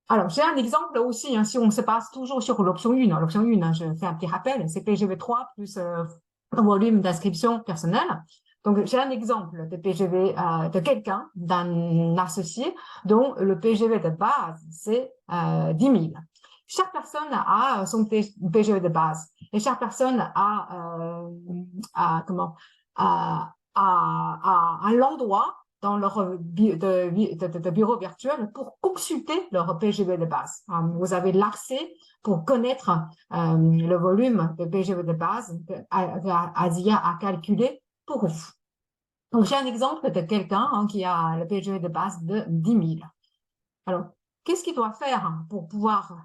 Alors, j'ai un exemple aussi, hein, si on se base toujours sur l'option 1. L'option 1, hein, je fais un petit rappel, c'est PGV3 plus volume d'inscription personnelle. Donc, j'ai un exemple de PGV de quelqu'un, d'un associé, dont le PGV de base, c'est 10 000. Chaque personne a son PGV de base et chaque personne a un endroit dans leur de bureau virtuel pour consulter leur PGV de base. Vous avez l'accès pour connaître le volume de PGV de base qu'Asia a calculé pour vous. Donc, j'ai un exemple de quelqu'un qui a le PGV de base de 10 000. Alors, qu'est-ce qu'il doit faire pour pouvoir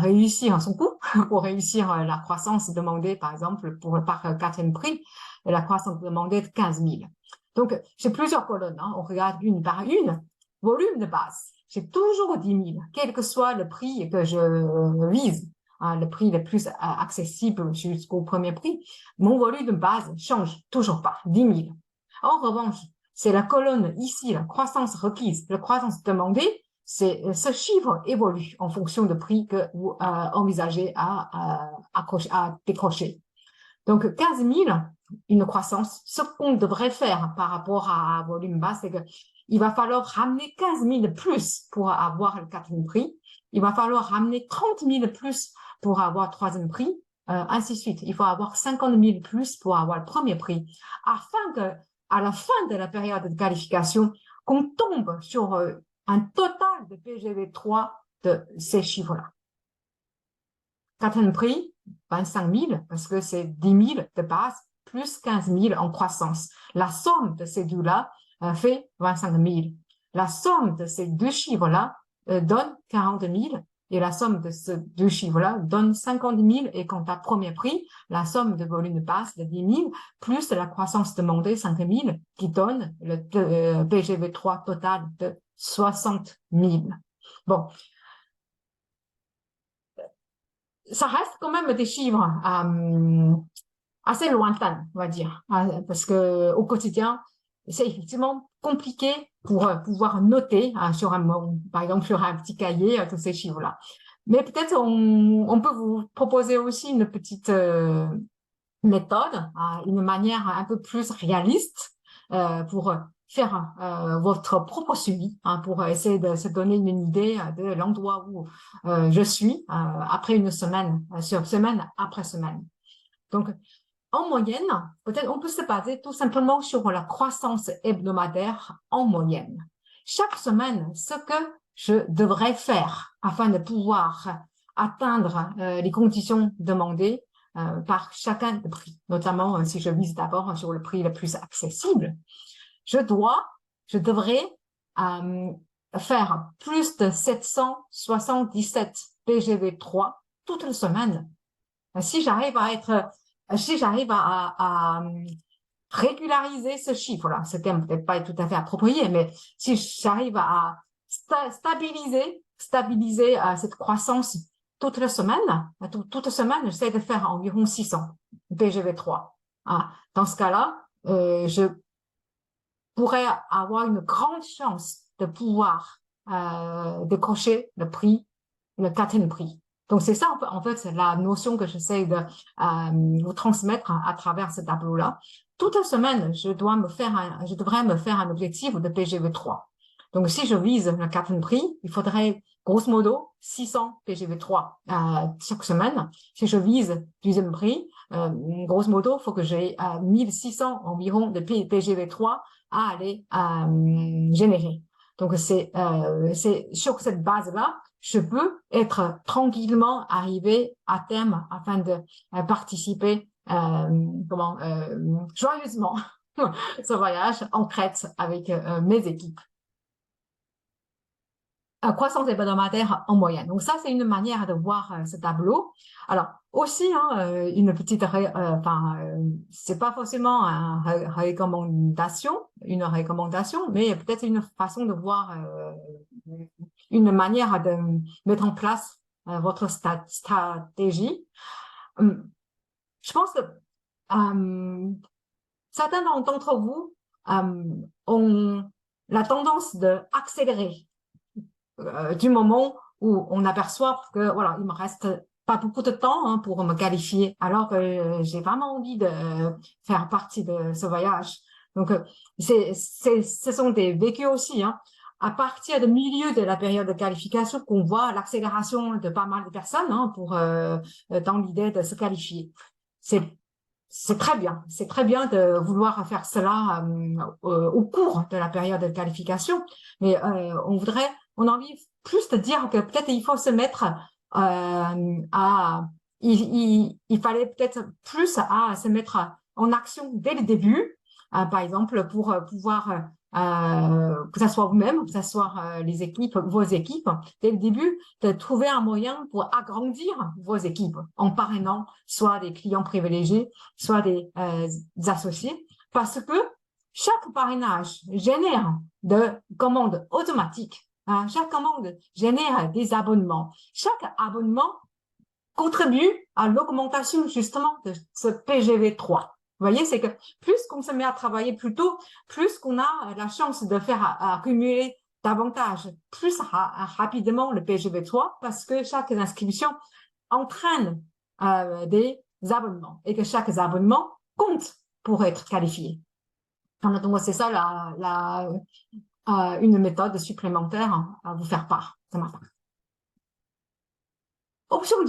réussir son coup, pour réussir la croissance demandée, par exemple, par quatrième prix, la croissance demandée de 15 000. Donc, j'ai plusieurs colonnes. On regarde une par une. Volume de base, j'ai toujours 10 000, quel que soit le prix que je vise. Le prix le plus accessible jusqu'au premier prix. Mon volume de base change toujours pas, 10 000. En revanche, c'est la colonne ici, la croissance requise, la croissance demandée, ce chiffre évolue en fonction du prix que vous envisagez à décrocher. Donc, 15 000, une croissance, ce qu'on devrait faire par rapport à volume bas, c'est qu'il va falloir ramener 15 000 plus pour avoir le quatrième prix. Il va falloir ramener 30 000 plus pour avoir le troisième prix, ainsi de suite. Il faut avoir 50 000 plus pour avoir le premier prix, afin que, à la fin de la période de qualification, qu'on tombe sur un total de PGV3 de ces chiffres-là. Quatrième prix, 25 000, parce que c'est 10 000 de base, plus 15 000 en croissance. La somme de ces deux-là fait 25 000. La somme de ces deux chiffres-là donne 40 000, et la somme de ces deux chiffres-là donne 50 000, et quant à premier prix, la somme de volume de base de 10 000, plus la croissance demandée, 5 000, qui donne le PGV3 total de 60 000. Bon, ça reste quand même des chiffres assez lointains, on va dire, parce que au quotidien, c'est effectivement compliqué pour pouvoir noter par exemple sur un petit cahier tous ces chiffres-là. Mais peut-être on peut vous proposer aussi une petite méthode, une manière un peu plus réaliste pour faire votre propre suivi, pour essayer de se donner une idée de l'endroit où je suis après une semaine, semaine après semaine. Donc, en moyenne, peut-être on peut se baser tout simplement sur la croissance hebdomadaire en moyenne. Chaque semaine, ce que je devrais faire afin de pouvoir atteindre les conditions demandées par chacun des prix, notamment si je vise d'abord sur le prix le plus accessible, je devrais faire plus de 777 PGV3 toute la semaine. Si j'arrive à régulariser ce chiffre-là, ce terme peut-être pas tout à fait approprié, mais si j'arrive à stabiliser cette croissance toute la semaine, j'essaie de faire environ 600 PGV3. Dans ce cas-là, je pourrais avoir une grande chance de pouvoir décrocher le quatrième prix. Donc, c'est ça, en fait, c'est la notion que j'essaie de vous transmettre à travers ce tableau-là. Toute la semaine, je devrais me faire un objectif de PGV3. Donc, si je vise le quatrième prix, il faudrait, grosso modo, 600 PGV3 chaque semaine. Si je vise deuxième prix, grosso modo, il faut que j'ai 1600 environ de PGV3 à aller générer. Donc, c'est sur cette base-là, je peux être tranquillement arrivé à terme afin de participer joyeusement ce voyage en Crète avec mes équipes. Croissance hebdomadaire en moyenne. Donc ça, c'est une manière de voir ce tableau. Alors aussi, une petite, c'est pas forcément une recommandation, mais peut-être une façon de voir, une manière de mettre en place votre stratégie. Je pense que certains d'entre vous ont la tendance d'accélérer du moment où on aperçoit que voilà, il me reste pas beaucoup de temps hein, pour me qualifier, alors que j'ai vraiment envie de faire partie de ce voyage. Donc, ce sont des vécus aussi. Hein. À partir du milieu de la période de qualification, qu'on voit l'accélération de pas mal de personnes hein, dans l'idée de se qualifier. C'est très bien. C'est très bien de vouloir faire cela au cours de la période de qualification, mais on a envie plus de dire que peut-être il faut se mettre il fallait peut-être plus à se mettre en action dès le début, par exemple pour pouvoir que ce soit vous-même, que ce soit les équipes, vos équipes, dès le début, de trouver un moyen pour agrandir vos équipes en parrainant soit des clients privilégiés, soit des associés, parce que chaque parrainage génère de commandes automatiques. Hein, chaque commande génère des abonnements. Chaque abonnement contribue à l'augmentation justement de ce PGV3. Vous voyez, c'est que plus qu'on se met à travailler plus tôt, plus qu'on a la chance de faire accumuler davantage, plus rapidement le PGV3, parce que chaque inscription entraîne des abonnements et que chaque abonnement compte pour être qualifié. Donc, c'est ça une méthode supplémentaire à vous faire part de ma part. Option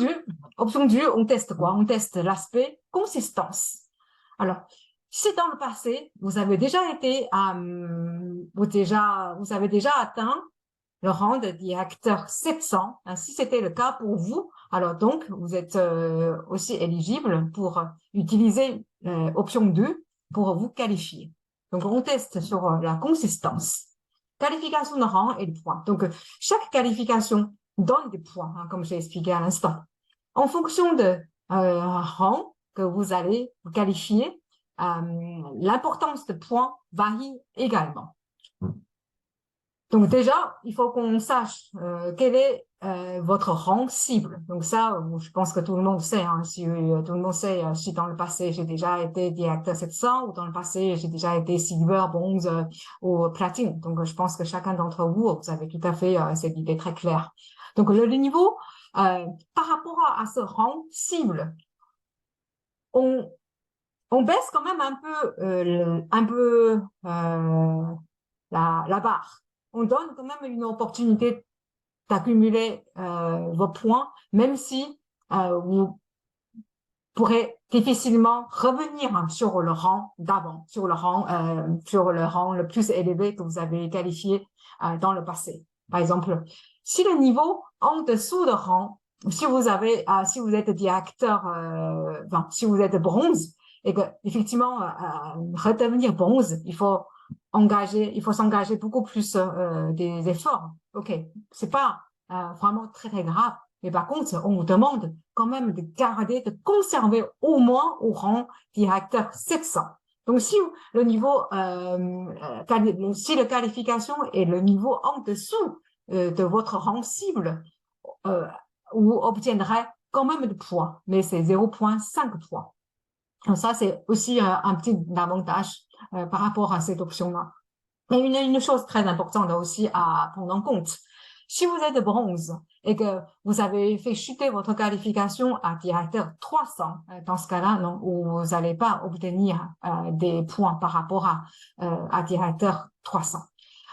2, on teste quoi? On teste l'aspect consistance. Alors, si dans le passé, vous avez déjà atteint le rang de directeur 700, hein, si c'était le cas pour vous, alors donc, vous êtes aussi éligible pour utiliser option 2 pour vous qualifier. Donc, on teste sur la consistance. Qualification de rang et de points. Donc, chaque qualification donne des points, hein, comme j'ai expliqué à l'instant. En fonction de rang que vous allez vous qualifier, l'importance de points varie également. Donc déjà, il faut qu'on sache quel est votre rang cible. Donc ça, je pense que tout le monde sait. Hein, si tout le monde sait, si dans le passé j'ai déjà été directeur 700 ou dans le passé j'ai déjà été silver, bronze ou platine. Donc je pense que chacun d'entre vous, vous avez tout à fait cette idée très claire. Donc le niveau par rapport à ce rang cible, on baisse quand même un peu la barre. On donne quand même une opportunité d'accumuler vos points, même si vous pourrez difficilement revenir sur le rang d'avant, sur le rang le plus élevé que vous avez qualifié dans le passé. Par exemple, si le niveau en dessous de rang, si vous êtes directeur, si vous êtes bronze, et que effectivement redevenir bronze, il faut s'engager beaucoup plus des efforts. Ok, c'est pas vraiment très très grave. Mais par contre, on vous demande quand même de conserver au moins au rang directeur 700. Donc, si le niveau, si la qualification est le niveau en dessous de votre rang cible, vous obtiendrez quand même de points, mais c'est 0,5 points. Donc ça, c'est aussi un petit avantage par rapport à cette option-là. Et une chose très importante aussi à prendre en compte. Si vous êtes bronze et que vous avez fait chuter votre qualification à directeur 300, dans ce cas-là, non, vous n'allez pas obtenir des points par rapport à directeur 300.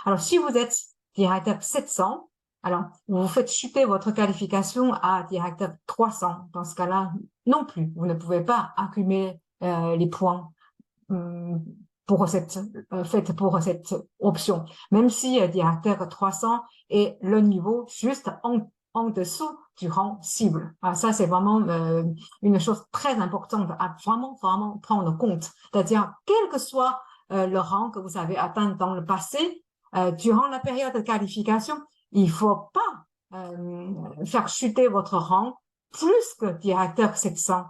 Alors, si vous êtes directeur 700, alors vous faites chuter votre qualification à directeur 300. Dans ce cas-là, non plus, vous ne pouvez pas accumuler les points pour cette option, même si directeur 300 est le niveau juste en dessous du rang cible. Alors ça, c'est vraiment une chose très importante à vraiment prendre en compte. C'est-à-dire, quel que soit le rang que vous avez atteint dans le passé, durant la période de qualification, il faut pas faire chuter votre rang plus que directeur 700.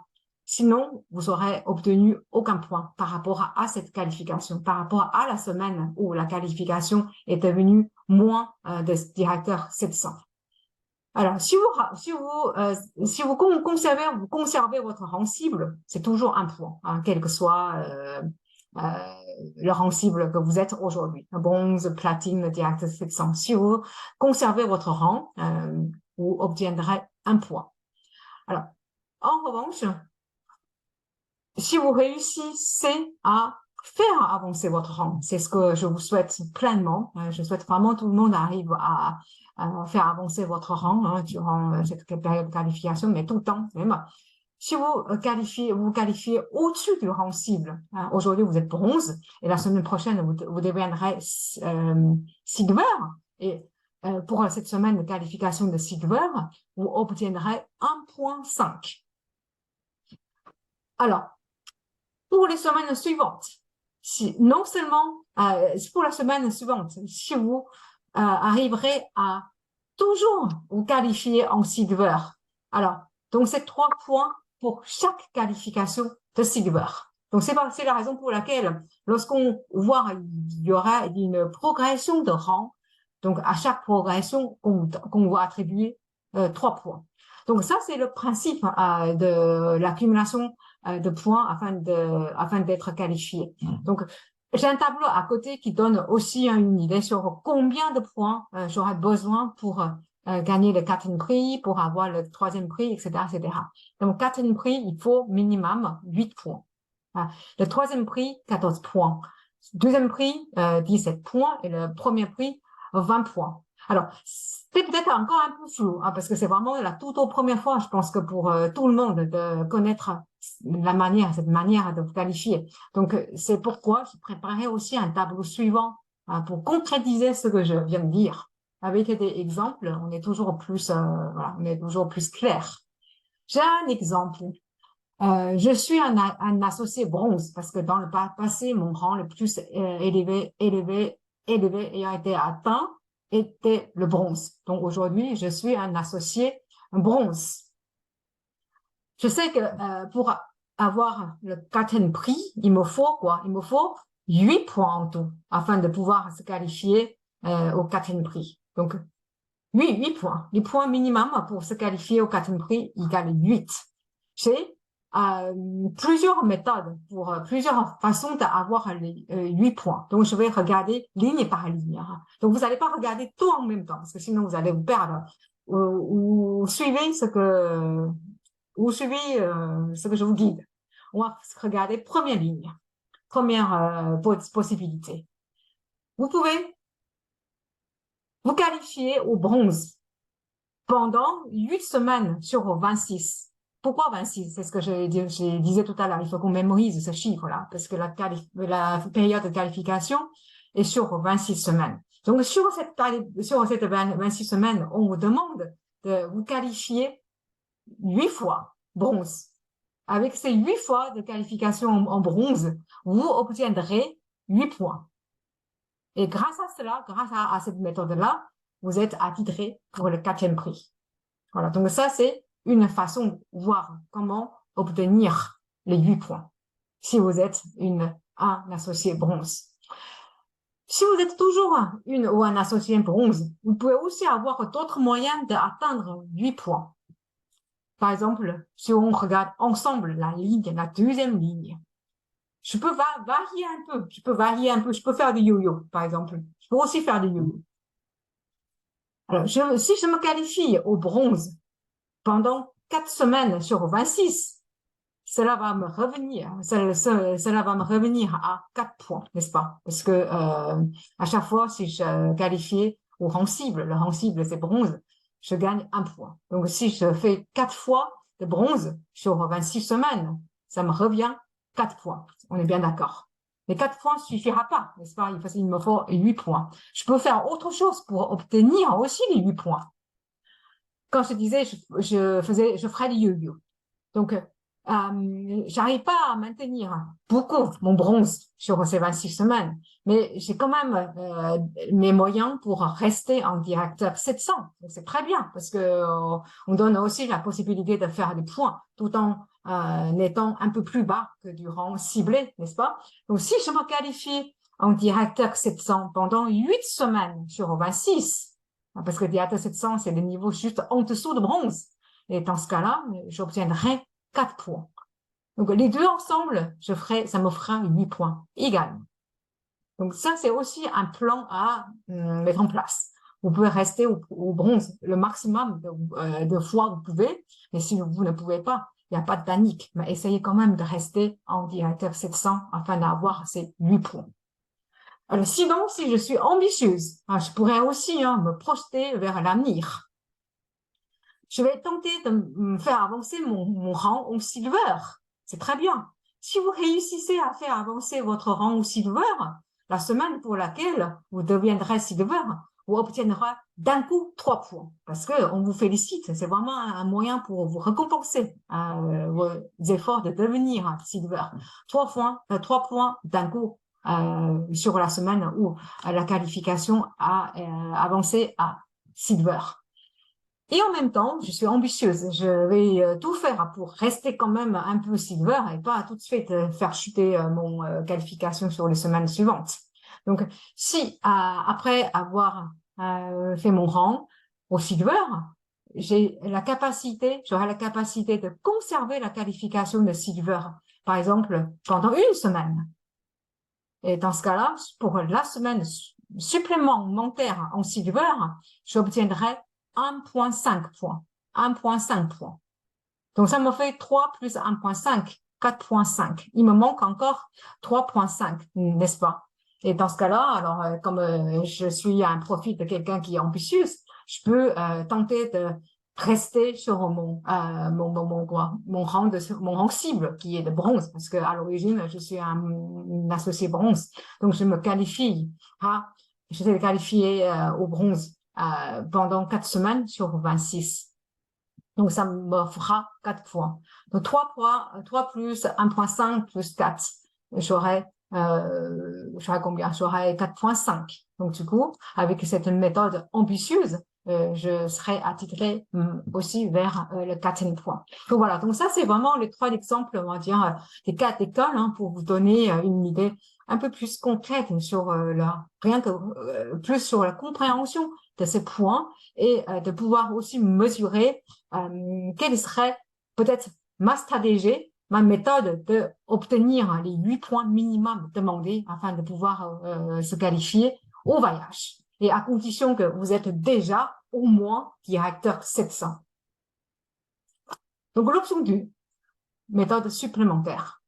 Sinon, vous aurez obtenu aucun point par rapport à cette qualification, par rapport à la semaine où la qualification est devenue moins de directeur 700. Alors, si vous conservez votre rang cible, c'est toujours un point, hein, quel que soit le rang cible que vous êtes aujourd'hui, bronze, platine, directeur 700. Si vous conservez votre rang, vous obtiendrez 1 point. Alors, en revanche, si vous réussissez à faire avancer votre rang, c'est ce que je vous souhaite pleinement. Je souhaite vraiment que tout le monde arrive à faire avancer votre rang durant cette période de qualification, mais tout le temps même. Si vous qualifiez au-dessus du rang cible, aujourd'hui vous êtes bronze, et la semaine prochaine vous deviendrez silver, et pour cette semaine de qualification de silver, vous obtiendrez 1,5. Alors, pour les semaines suivantes, non seulement pour la semaine suivante, si vous arriverez à toujours vous qualifier en silver, alors, donc c'est 3 points pour chaque qualification de silver. Donc, c'est la raison pour laquelle, lorsqu'on voit il y aura une progression de rang, donc à chaque progression, qu'on va attribuer 3 points. Donc, ça, c'est le principe de l'accumulation de points afin d'être qualifié. Donc, j'ai un tableau à côté qui donne aussi une idée sur combien de points j'aurai besoin pour gagner le quatrième prix, pour avoir le troisième prix, etc., etc. Donc, quatrième prix, il faut minimum 8 points. Le troisième prix, 14 points. Deuxième prix, 17 points. Et le premier prix, 20 points. Alors, c'est peut-être encore un peu flou, parce que c'est vraiment la toute première fois, je pense que pour tout le monde, de connaître cette manière de vous qualifier. Donc, c'est pourquoi je préparais aussi un tableau suivant pour concrétiser ce que je viens de dire. Avec des exemples, on est toujours plus, on est toujours plus clair. J'ai un exemple. Je suis un associé bronze parce que dans le passé, mon rang le plus élevé ayant été atteint était le bronze. Donc aujourd'hui, je suis un associé bronze. Je sais que pour avoir le quatrième prix, il me faut quoi? Il me faut 8 points en tout afin de pouvoir se qualifier au quatrième prix. Donc 8 points. Les points minimum pour se qualifier au quatrième prix égale 8. J'ai plusieurs méthodes pour plusieurs façons d'avoir les 8 points. Donc, je vais regarder ligne par ligne. Donc, vous n'allez pas regarder tout en même temps parce que sinon, vous allez vous perdre. Ou suivez ce que je vous guide. On va regarder première ligne, première possibilité. Vous pouvez vous qualifier au bronze pendant 8 semaines sur 26. Pourquoi 26? C'est ce que je disais tout à l'heure. Il faut qu'on mémorise ce chiffre-là, parce que la période de qualification est sur 26 semaines. Donc, sur cette 26 semaines, on vous demande de vous qualifier 8 fois bronze. Avec ces 8 fois de qualification en bronze, vous obtiendrez 8 points. Et grâce à cela, grâce à cette méthode-là, vous êtes attitré pour le quatrième prix. Voilà, donc ça, c'est une façon de voir comment obtenir les 8 points si vous êtes un associé bronze. Si vous êtes toujours une ou un associé bronze, vous pouvez aussi avoir d'autres moyens d'atteindre 8 points. Par exemple, si on regarde ensemble la deuxième ligne, je peux varier un peu, je peux faire du yo-yo, par exemple. Je peux aussi faire du yo-yo. Alors, si je me qualifie au bronze pendant 4 semaines sur 26, cela va me revenir à 4 points, n'est-ce pas? Parce que à chaque fois, si je qualifiais au rang cible, le rang cible c'est bronze, je gagne 1 point. Donc si je fais 4 fois de bronze sur 26 semaines, ça me revient 4 points. On est bien d'accord. Mais 4 points ne suffira pas, n'est-ce pas? Il me faut 8 points. Je peux faire autre chose pour obtenir aussi les 8 points. Quand je disais, je ferais des yo-yo. Donc, j'arrive pas à maintenir beaucoup mon bronze sur ces 26 semaines, mais j'ai quand même mes moyens pour rester en directeur 700. Donc, c'est très bien parce que on donne aussi la possibilité de faire des points tout en étant un peu plus bas que du rang ciblé, n'est-ce pas? Donc, si je me qualifie en directeur 700 pendant 8 semaines sur 26, parce que directeur 700, c'est le niveau juste en dessous de bronze. Et dans ce cas-là, j'obtiendrai 4 points. Donc, les deux ensemble, ça me fera 8 points également. Donc, ça, c'est aussi un plan à mettre en place. vous pouvez rester au bronze le maximum de fois vous pouvez, mais si vous ne pouvez pas, il n'y a pas de panique, mais essayez quand même de rester en directeur 700 afin d'avoir ces 8 points. Alors, sinon, si je suis ambitieuse, je pourrais aussi me projeter vers l'avenir. Je vais tenter de me faire avancer mon rang au silver. C'est très bien. Si vous réussissez à faire avancer votre rang au silver, la semaine pour laquelle vous deviendrez silver, vous obtiendrez d'un coup 3 points. Parce que on vous félicite. C'est vraiment un moyen pour vous récompenser vos efforts de devenir silver. 3 points d'un coup sur la semaine où la qualification a avancé à silver. Et en même temps, je suis ambitieuse. Je vais tout faire pour rester quand même un peu silver et pas tout de suite faire chuter mon qualification sur les semaines suivantes. Donc, si après avoir fait mon rang au silver, j'aurai la capacité de conserver la qualification de silver, par exemple, pendant une semaine. Et dans ce cas-là, pour la semaine supplémentaire en silver, j'obtiendrai 1,5 points. 1,5 points. Donc, ça me fait 3 plus 1,5, 4,5. Il me manque encore 3,5, n'est-ce pas? Et dans ce cas-là, alors, comme je suis à un profil de quelqu'un qui est ambitieux, je peux tenter de rester sur mon rang cible qui est de bronze, parce que à l'origine je suis un associé bronze, donc je me qualifie je suis qualifiée au bronze pendant 4 semaines sur 26. Donc ça me fera 4 points. Donc 3 plus 1,5 plus 4, j'aurai combien? J'aurai 4,5. Donc du coup, avec cette méthode ambitieuse, je serai attitré aussi vers le 4e point. Donc voilà, donc ça c'est vraiment les 3 exemples, on va dire, des 4 écoles pour vous donner une idée un peu plus concrète sur plus sur la compréhension de ces points et de pouvoir aussi mesurer quelle serait peut-être ma stratégie, ma méthode de obtenir les 8 points minimum demandés afin de pouvoir se qualifier au voyage. Et à condition que vous êtes déjà au moins directeur 700. Donc l'option 2, méthode supplémentaire.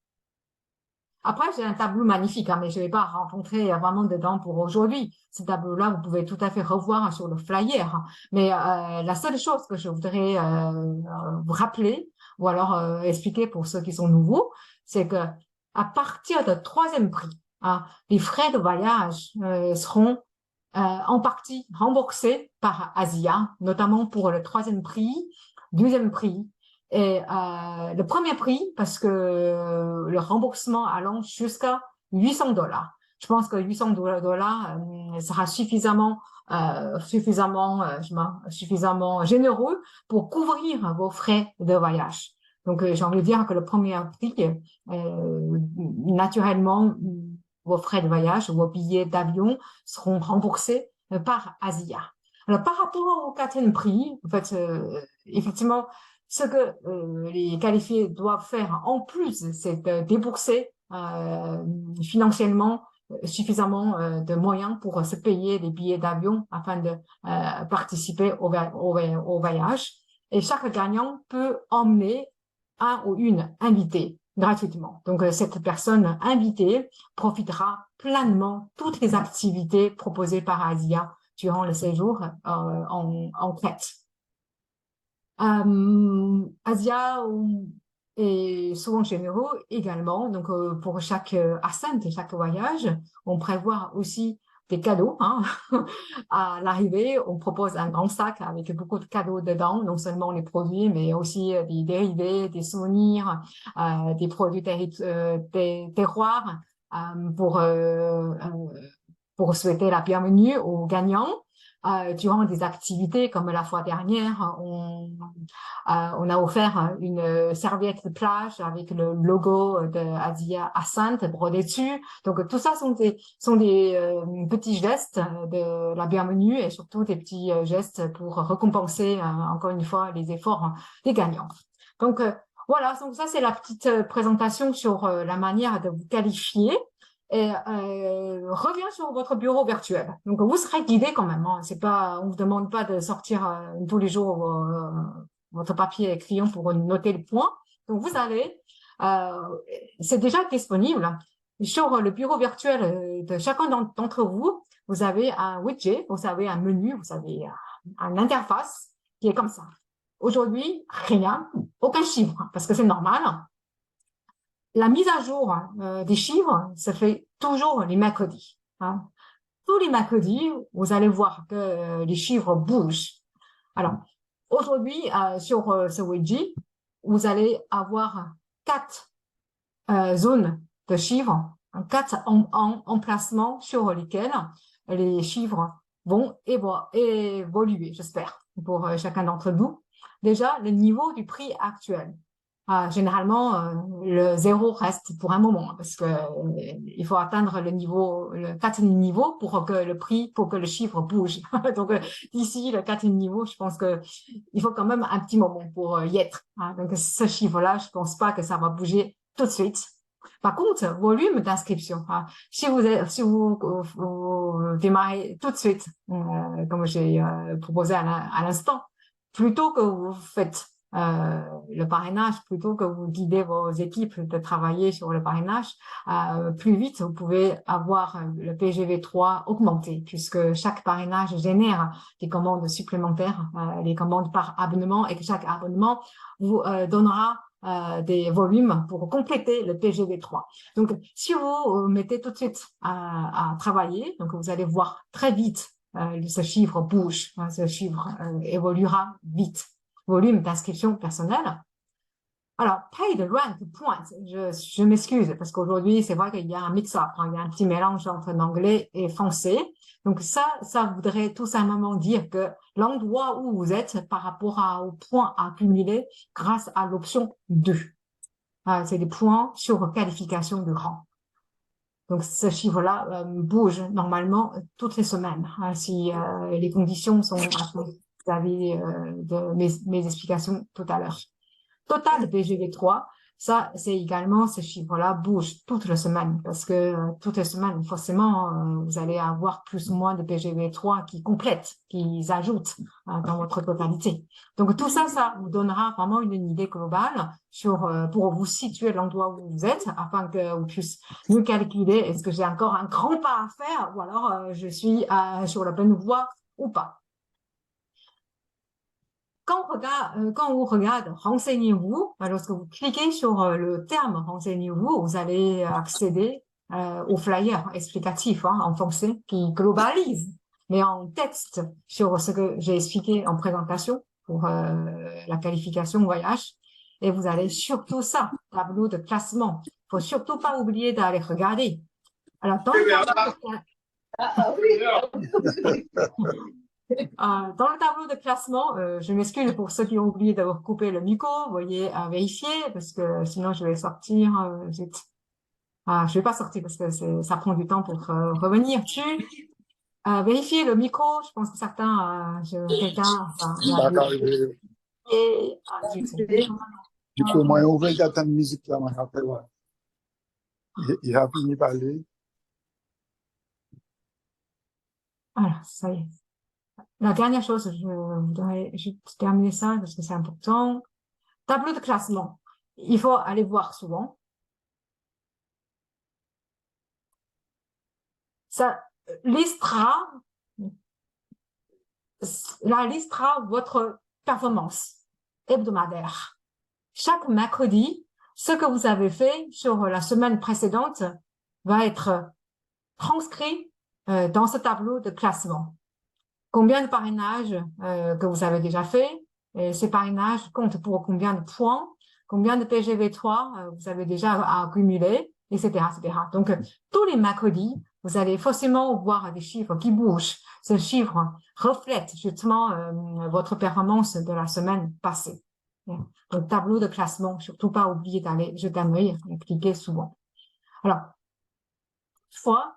Après, j'ai un tableau magnifique, mais je ne vais pas rentrer vraiment dedans pour aujourd'hui. Ce tableau-là, vous pouvez tout à fait revoir sur le flyer. Mais la seule chose que je voudrais vous rappeler, ou alors expliquer pour ceux qui sont nouveaux, c'est que à partir de 3e prix, les frais de voyage seront en partie remboursés par Asia, notamment pour le 3e prix, 2e prix, et le 1er prix, parce que le remboursement allant jusqu'à $800. Je pense que $800 sera suffisamment généreux pour couvrir vos frais de voyage. Donc, j'ai envie de dire que le 1er prix, naturellement, vos frais de voyage, vos billets d'avion seront remboursés par Asia. Alors, par rapport au 4e prix, en fait, effectivement, ce que les qualifiés doivent faire en plus, c'est débourser financièrement suffisamment de moyens pour se payer les billets d'avion afin de participer au voyage. Et chaque gagnant peut emmener un ou une invitée gratuitement. Donc, cette personne invitée profitera pleinement toutes les activités proposées par Asia durant le séjour en Crète. Asia est souvent généreux également. Donc, pour chaque ascent, chaque voyage, on prévoit aussi des cadeaux. À l'arrivée, on propose un grand sac avec beaucoup de cadeaux dedans, non seulement les produits, mais aussi des dérivés, des souvenirs, des produits terroirs pour souhaiter la bienvenue aux gagnants. Durant des activités comme la fois dernière, on a offert une serviette de plage avec le logo de Asia Ascent brodé dessus. Donc tout ça sont des petits gestes de la bienvenue et surtout des petits gestes pour récompenser encore une fois les efforts des gagnants. Donc voilà, donc ça c'est la petite présentation sur la manière de vous qualifier. et revient sur votre bureau virtuel. Donc, vous serez guidé quand même. Hein. C'est pas, on vous demande pas de sortir tous les jours votre papier crayon pour noter le point. Donc, vous allez, c'est déjà disponible sur le bureau virtuel de chacun d'entre vous. Vous avez un widget, vous avez un menu, vous avez un interface qui est comme ça. Aujourd'hui, rien, aucun chiffre, parce que c'est normal. La mise à jour des chiffres se fait toujours les mercredis. Hein. Tous les mercredis, vous allez voir que les chiffres bougent. Alors, aujourd'hui, sur ce widget, vous allez avoir 4 zones de chiffres, 4 emplacements sur lesquels les chiffres vont évoluer, j'espère, pour chacun d'entre nous. Déjà, le niveau du prix actuel. Généralement, le 0 reste pour un moment parce que il faut atteindre le 4e niveau pour que le prix, pour que le chiffre bouge. Donc, d'ici le 4e niveau, je pense que il faut quand même un petit moment pour y être. Hein. Donc, ce chiffre-là, je pense pas que ça va bouger tout de suite. Par contre, volume d'inscription. Hein. Si vous démarrez tout de suite, comme j'ai proposé à l'instant, plutôt que vous faites le parrainage, plutôt que vous guidez vos équipes de travailler sur le parrainage, plus vite vous pouvez avoir le PGV3 augmenté, puisque chaque parrainage génère des commandes supplémentaires, les commandes par abonnement, et que chaque abonnement vous donnera des volumes pour compléter le PGV3. Donc, si vous mettez tout de suite à travailler, donc vous allez voir très vite ce chiffre bouge, hein, ce chiffre évoluera vite. Volume d'inscription personnelle. Alors, paid rank points, je m'excuse parce qu'aujourd'hui, c'est vrai qu'il y a un mix-up, hein, il y a un petit mélange entre l'anglais et français. Donc ça voudrait tout simplement dire que l'endroit où vous êtes par rapport aux points accumulés grâce à l'option 2. C'est des points sur qualification de rang. Donc, ce chiffre-là bouge normalement toutes les semaines, hein, si les conditions sont vous avez mes explications tout à l'heure. Total PGV3, ça, c'est également, ce chiffre-là bouge toutes les semaines parce que toutes les semaines, forcément, vous allez avoir plus ou moins de PGV3 qui complètent, qui ajoutent dans votre totalité. Donc, tout ça, ça vous donnera vraiment une idée globale pour vous situer l'endroit où vous êtes afin que vous puissiez mieux calculer est-ce que j'ai encore un grand pas à faire ou alors je suis sur la bonne voie ou pas. Quand on regarde renseignez-vous, lorsque vous cliquez sur le terme renseignez-vous, vous allez accéder au flyer explicatif en français qui globalise, mais en texte sur ce que j'ai expliqué en présentation pour la qualification voyage. Et vous allez surtout ça, tableau de classement. Faut surtout pas oublier d'aller regarder. Alors, dans le tableau de classement, je m'excuse pour ceux qui ont oublié d'avoir coupé le micro. Vous voyez, à vérifier parce que sinon je vais sortir. Je vais pas sortir parce que ça prend du temps pour revenir dessus. Vérifier le micro. Je pense que certains, quelqu'un. Du coup, moi, on va attendre la musique là, il a fini de parler. Voilà, ça y est. La dernière chose, je voudrais juste terminer ça parce que c'est important. Tableau de classement. Il faut aller voir souvent. Ça listera votre performance hebdomadaire. Chaque mercredi, ce que vous avez fait sur la semaine précédente va être transcrit dans ce tableau de classement. Combien de parrainages que vous avez déjà fait, et ces parrainages comptent pour combien de points, combien de PGV3 vous avez déjà accumulé, etc., etc. Donc, tous les mercredis, vous allez forcément voir des chiffres qui bougent. Ce chiffre reflète justement votre performance de la semaine passée. Donc, tableau de classement, surtout pas oublier d'aller jeter un œil et cliquer souvent. Alors,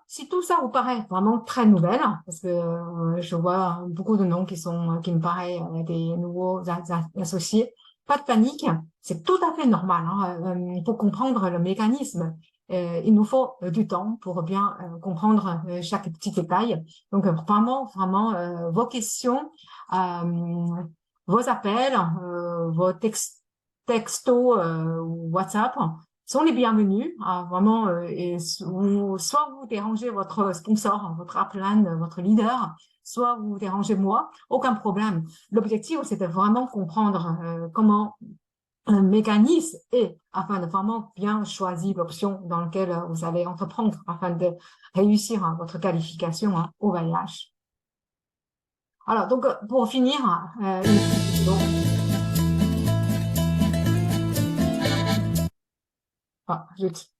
si tout ça vous paraît vraiment très nouvelle, parce que je vois beaucoup de noms qui me paraissent des nouveaux associés, pas de panique, c'est tout à fait normal. Pour comprendre le mécanisme, il nous faut du temps pour bien comprendre chaque petit détail. Donc, vraiment, vos questions, vos appels, vos textos ou WhatsApp sont les bienvenus. Vraiment, soit vous dérangez votre sponsor, votre upline, votre leader, soit vous dérangez moi, aucun problème. L'objectif, c'était vraiment comprendre comment un mécanisme et afin de vraiment bien choisir l'option dans laquelle vous allez entreprendre afin de réussir votre qualification au voyage. Alors, donc, pour finir, une petite vidéo. Ah, zut.